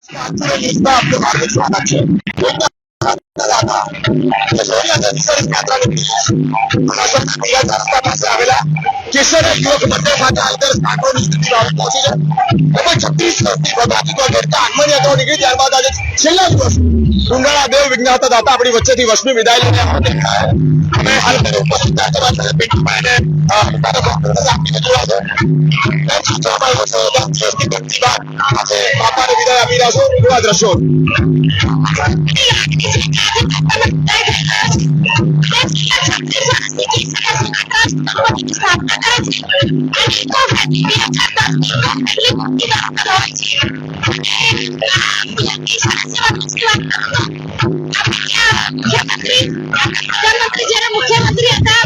आपलं हार्दिक स्वागत છે. આવેલા કેશર યુવક મંડળ ખાતે આદર્શ નાટોની સ્થિતિ પહોંચી છે. લગભગ 36 વર્ષથી પ્રભાતિકો ઘડતા આગમન યાત્રાઓ નીકળી ત્યારબાદ આજે છેલ્લા દિવસ ડુંગળા દેવ વિજ્ઞાતા દાતા આપણી વચ્ચેથી વસમી વિદાય લઈને અમે હાલ ઉપસ્થિત બાપાને વિદાય આપી રહ્યા છો. એવા દ્રશ્યો પ્રધાનમંત્રી જયારે મુખ્યમંત્રી હતા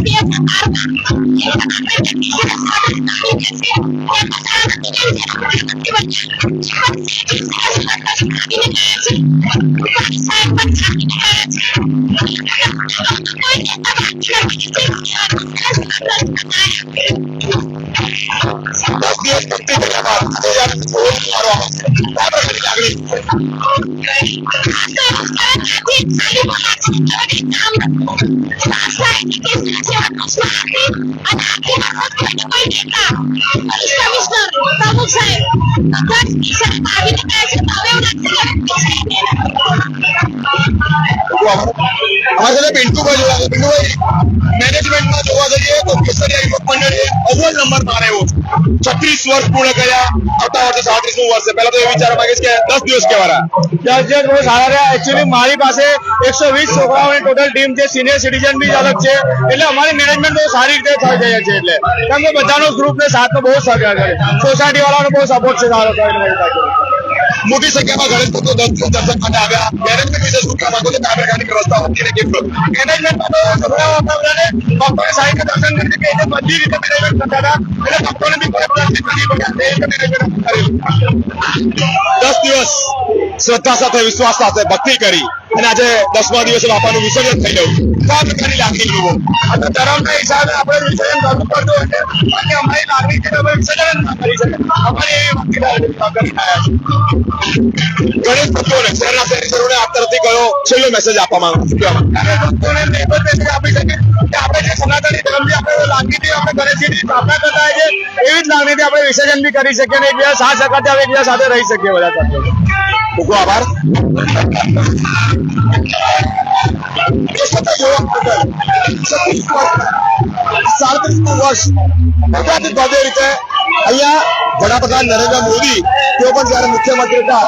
પ્રમુખ સાહેબ અમારે સાથે પિન્ટુભાઈ જોડાશે. પિન્ટુભાઈ, મેનેજમેન્ટમાં જોવા જઈએ તો કેસરિયા યુવક મંડળે અવ્વલ નંબર પર આવ્યો. 36 વર્ષ પૂર્ણ કર્યા. આવતા વર્ષે 37મું વર્ષ છે. પહેલા તો એ વિચારવા માંગીશ કે 10 દિવસ કેવા રહ્યા? 10 દિવસ બહુ સારા રહ્યા. એકચ્યુઅલી મારી પાસે 120 છોકરાઓની ટોટલ ટીમ છે. સિનિયર સિટીઝન બી અલગ છે. એટલે અમારી મેનેજમેન્ટ બહુ સારી રીતે થઈ જાય છે. એટલે કેમ કે બધાનો ગ્રુપ ને સાથનો બહુ સહકાર કરે. સોસાયટી વાળાનો બહુ સપોર્ટ છે સારો. મોટી સંખ્યામાં ગણેશ ભક્તો દર્શન માટે આવ્યા. મેનેજમેન્ટ વિશે શું કહેવા માંગો છો? આ પ્રકારની વ્યવસ્થા હોતી નથી. મેનેજમેન્ટમાં તો છોકરાઓ હતા બધાને ભક્તોને સારી રીતે દર્શન કરી શકે એટલે બધી રીતે મેનેજમેન્ટ કરતા હતા. એટલે ભક્તોને બી કોઈ પ્રોબ્લેમ નથી પડી. 10 દિવસ શ્રદ્ધા સાથે વિશ્વાસ સાથે ભક્તિ કરી અને આજે 10મા દિવસે બાપાનું વિસર્જન થઈ ગયું. આ પ્રકારની લાગણી લોકો અને ધર્મના હિસાબે આપણે વિસર્જન કરવું પડતું હોય છે. અને અમારી લાગણી છે અમે વિસર્જન ના કરી શકે. અમારી એવી ભક્તિ કરી આવ્યા છે. ગણેશ ભક્તોને શહેરના શહેરીજનોને આપ તરફથી કયો છેલ્લો મેસેજ આપવા માંગુ છું? ભક્તોને એક જ મેસેજ આપી શકે કે આપણે જે સનાતની ધર્મથી આપણે લાગણીથી આપણે ગણેશજીની સ્થાપના કરતા હોય છે એવી જ લાગણીથી આપણે વિસર્જન બી કરી શકીએ અને એકબીજા સાથ સહકારથી આપણે એકબીજા સાથે રહી શકીએ બધા સાથે. ખૂબ ખૂબ આભાર. વર્ષ ગુજરાતી ભવ્ય રીતે અહીંયા વડાપ્રધાન નરેન્દ્ર મોદી તેઓ પણ જયારે મુખ્યમંત્રી હતા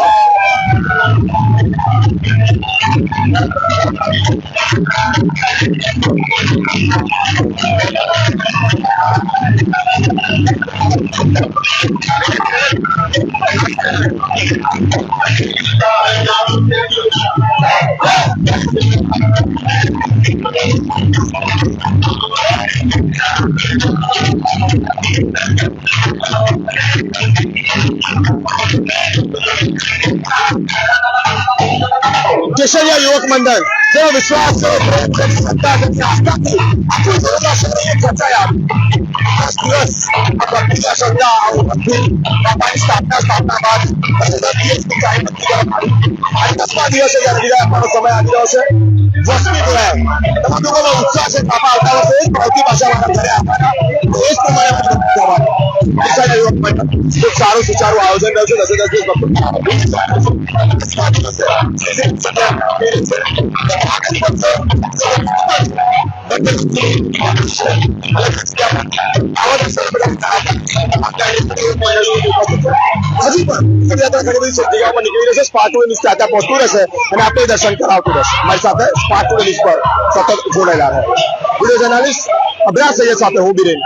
કેશરિયા યુવક મંડળ જેનો વિશ્વાસ સ્થાપના બાદ 10મા દિવસે જયારે વિદાય આપવાનો સમય આવી રહ્યો છે. વસમી જોડાય તમામ લોકોનો ઉત્સાહ છે. બાપા આવતા વર્ષે એ જ ભાવતી ભાષામાં ઘરે આવવાના એ જ પ્રમાણે યુવક મંડળ ખૂબ સારું સુચારું આયોજન રહ્યું છે. 10 હજી પણ યાત્રા ઘણી બધી જગ્યાઓ પર નીકળી રહેશે. સ્પાર્ટુ લિસ્ટ ત્યાં પહોંચતું રહેશે અને આપણે દર્શન કરાવતું રહેશે. મારી સાથે સ્પાર્ટુ લિસ્ટ પર સતત જોડાયેલા રહે. વિડીયો જર્નાલિસ્ટ અભ્યાસ સૈયદ સાથે હું બિરેન.